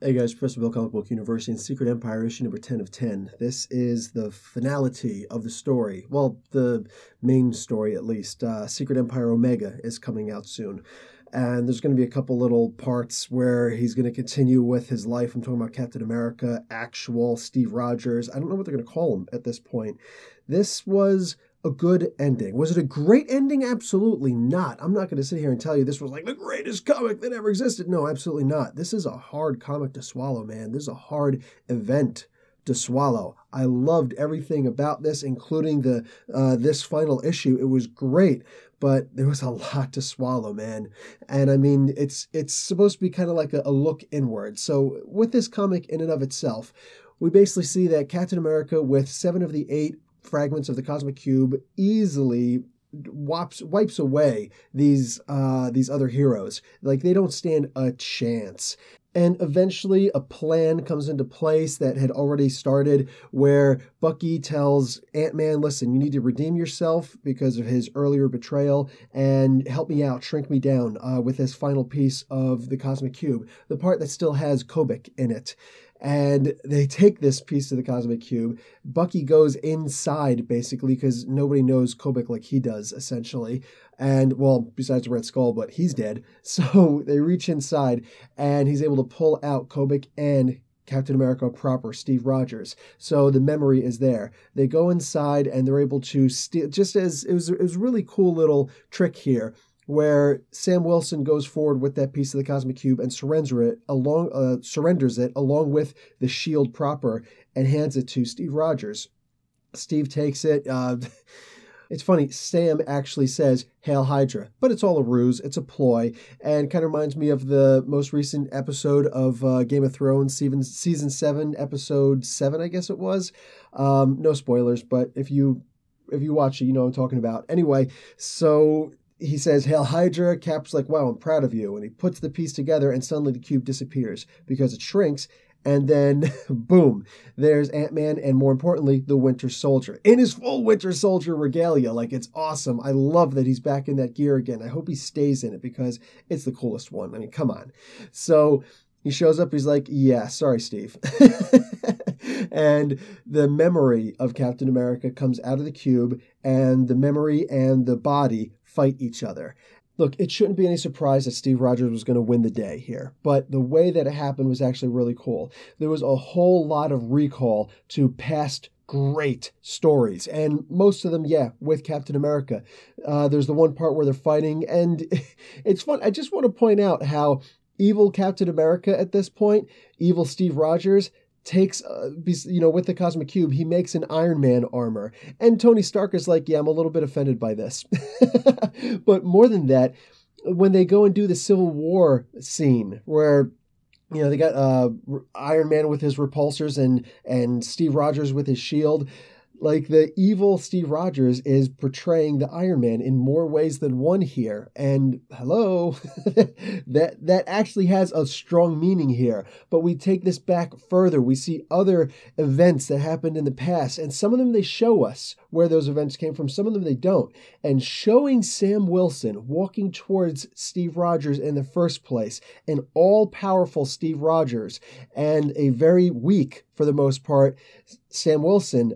Hey guys, Professor Bill, Comic Book University, and Secret Empire, issue number 10 of 10. This is the finality of the story. Well, the main story at least. Secret Empire Omega is coming out soon. And there's going to be a couple little parts where he's going to continue with his life. I'm talking about Captain America, actual Steve Rogers. I don't know what they're going to call him at this point. This was a good ending. Was it a great ending? Absolutely not. I'm not going to sit here and tell you this was like the greatest comic that ever existed. No, absolutely not. This is a hard comic to swallow, man. This is a hard event to swallow. I loved everything about this, including the this final issue. It was great, but there was a lot to swallow, man. And I mean, it's supposed to be kind of like a look inward. So with this comic in and of itself, we basically see that Captain America, with 7 of the 8 fragments of the Cosmic Cube, easily wipes away these other heroes. Like, they don't stand a chance. And eventually a plan comes into place that had already started, where Bucky tells Ant-Man, listen, you need to redeem yourself because of his earlier betrayal and help me out, shrink me down with this final piece of the Cosmic Cube, the part that still has Kobik in it. And they take this piece of the Cosmic Cube. Bucky goes inside, basically, because nobody knows Kobik like he does, essentially. And, well, besides Red Skull, but he's dead. So they reach inside, and he's able to pull out Kobik and Captain America proper, Steve Rogers. So the memory is there. They go inside, and they're able to steal, just as it was a really cool little trick here, where Sam Wilson goes forward with that piece of the Cosmic Cube and surrenders it along with the shield proper and hands it to Steve Rogers. Steve takes it. It's funny, Sam actually says, "Hail Hydra," but it's all a ruse, it's a ploy, and kind of reminds me of the most recent episode of Game of Thrones, season 7, episode 7, I guess it was. No spoilers, but if you watch it, you know what I'm talking about. Anyway, so he says, "Hail Hydra." Cap's like, "Wow, I'm proud of you." And he puts the piece together, and suddenly the cube disappears because it shrinks. And then, boom, there's Ant-Man, and more importantly, the Winter Soldier in his full Winter Soldier regalia. Like, it's awesome. I love that he's back in that gear again. I hope he stays in it because it's the coolest one. I mean, come on. So he shows up. He's like, "Yeah, sorry, Steve." And the memory of Captain America comes out of the cube, and the memory and the body fight each other. Look, it shouldn't be any surprise that Steve Rogers was going to win the day here, but the way that it happened was actually really cool. There was a whole lot of recall to past great stories, and most of them, yeah, with Captain America. There's the one part where they're fighting, and it's fun. I just want to point out how evil Captain America at this point, evil Steve Rogers, takes, with the Cosmic Cube, he makes an Iron Man armor. And Tony Stark is like, yeah, I'm a little bit offended by this. But more than that, when they go and do the Civil War scene where, they got Iron Man with his repulsors and Steve Rogers with his shield, like, the evil Steve Rogers is portraying the Iron Man in more ways than one here. And hello, that actually has a strong meaning here. But we take this back further. We see other events that happened in the past, and some of them they show us where those events came from. Some of them they don't. And showing Sam Wilson walking towards Steve Rogers in the first place, an all-powerful Steve Rogers, and a very weak, for the most part, Sam Wilson.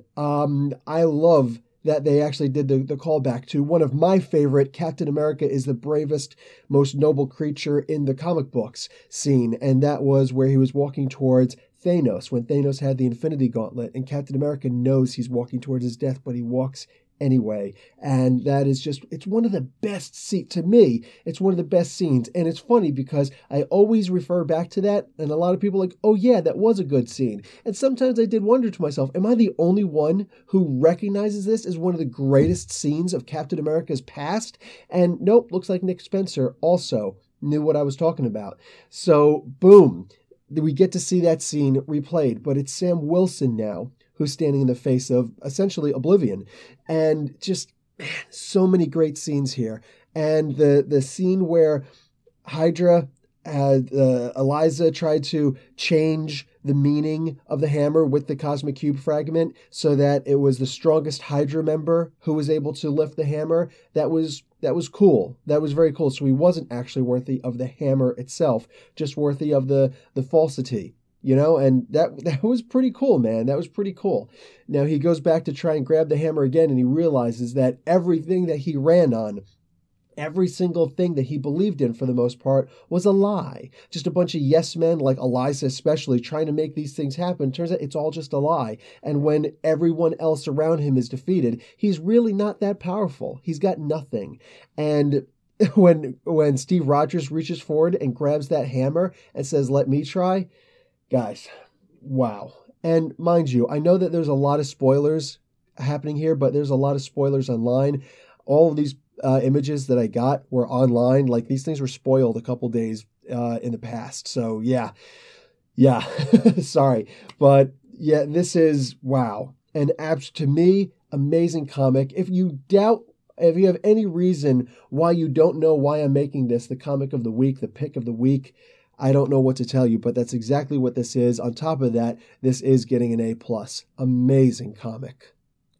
I love that they actually did the callback to one of my favorite Captain America is the bravest, most noble creature in the comic books scene. And that was where he was walking towards Thanos, when Thanos had the Infinity Gauntlet, and Captain America knows he's walking towards his death, but he walks anyway. And that is just, it's one of the best scenes, to me, it's one of the best scenes. And it's funny because I always refer back to that, and a lot of people are like, oh yeah, that was a good scene. And sometimes I did wonder to myself, am I the only one who recognizes this as one of the greatest scenes of Captain America's past? And nope, looks like Nick Spencer also knew what I was talking about. So boom, we get to see that scene replayed, but it's Sam Wilson now who's standing in the face of essentially oblivion. And just, man, so many great scenes here. And the scene where Hydra had, Eliza tried to change the meaning of the hammer with the Cosmic Cube fragment so that it was the strongest Hydra member who was able to lift the hammer. That was That was cool. That was very cool. So he wasn't actually worthy of the hammer itself, just worthy of the falsity. And that was pretty cool, man. That was pretty cool. Now he goes back to try and grab the hammer again, and he realizes that everything that he ran on, every single thing that he believed in for the most part, was a lie. Just a bunch of yes men, like Eliza especially, trying to make these things happen. Turns out it's all just a lie. And when everyone else around him is defeated, he's really not that powerful. He's got nothing. And when Steve Rogers reaches forward and grabs that hammer and says, "Let me try," guys, wow. And mind you, I know that there's a lot of spoilers happening here, but there's a lot of spoilers online. All of these images that I got were online. Like, these things were spoiled a couple days in the past. So yeah, sorry. But yeah, this is, wow. And to me, amazing comic. If you have any reason why you don't know why I'm making this the comic of the week, the pick of the week, I don't know what to tell you, but that's exactly what this is. On top of that, this is getting an A+. Amazing comic.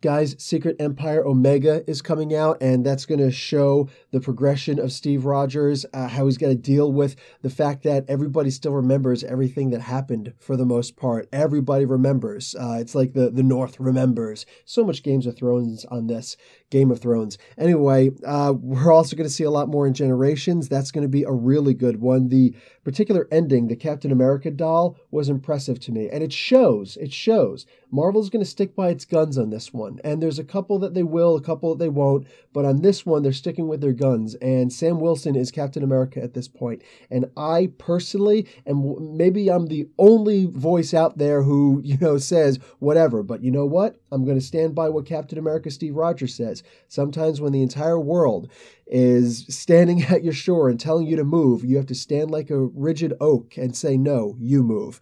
Guys, Secret Empire Omega is coming out, and that's going to show the progression of Steve Rogers, how he's got to deal with the fact that everybody still remembers everything that happened for the most part. Everybody remembers. It's like the North remembers. So much Game of Thrones on this. Game of Thrones. Anyway, we're also going to see a lot more in Generations. That's going to be a really good one. The particular ending, the Captain America doll, was impressive to me. And it shows. It shows. Marvel's going to stick by its guns on this one. And there's a couple that they will, a couple that they won't. But on this one, they're sticking with their guns. And Sam Wilson is Captain America at this point. And I personally, and maybe I'm the only voice out there who, says whatever. But you know what? I'm going to stand by what Captain America Steve Rogers says. Sometimes when the entire world is standing at your shore and telling you to move, you have to stand like a rigid oak and say, "No, you move."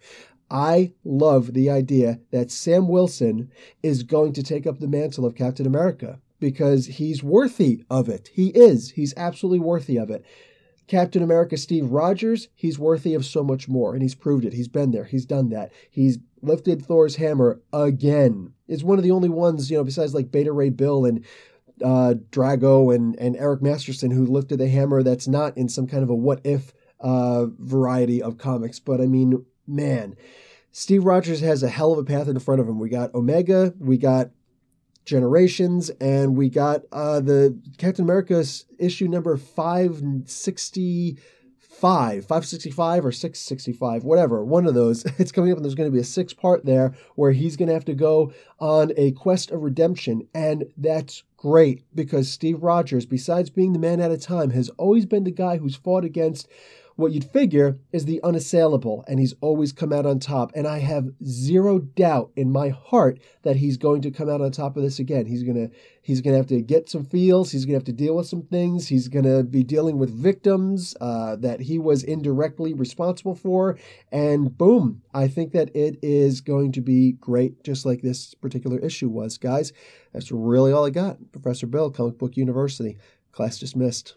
I love the idea that Sam Wilson is going to take up the mantle of Captain America because he's worthy of it. He is. He's absolutely worthy of it. Captain America Steve Rogers, he's worthy of so much more, and he's proved it. He's been there. He's done that. He's lifted Thor's hammer again. It's one of the only ones, besides like Beta Ray Bill and Drago and Eric Masterson, who lifted the hammer that's not in some kind of a what-if variety of comics. But, I mean, man, Steve Rogers has a hell of a path in front of him. We got Omega, we got Generations, and we got the Captain America's issue number 565 or 665, whatever, one of those. It's coming up, and there's going to be a 6-part there where he's going to have to go on a quest of redemption, and that's great because Steve Rogers, besides being the man at a time, has always been the guy who's fought against what you'd figure is the unassailable, and he's always come out on top. And I have zero doubt in my heart that he's going to come out on top of this again. He's gonna have to get some feels. He's gonna have to deal with some things. He's gonna be dealing with victims that he was indirectly responsible for. And boom, I think that it is going to be great, just like this particular issue was, guys. That's really all I got. Professor Bill, Comic Book University. Class dismissed.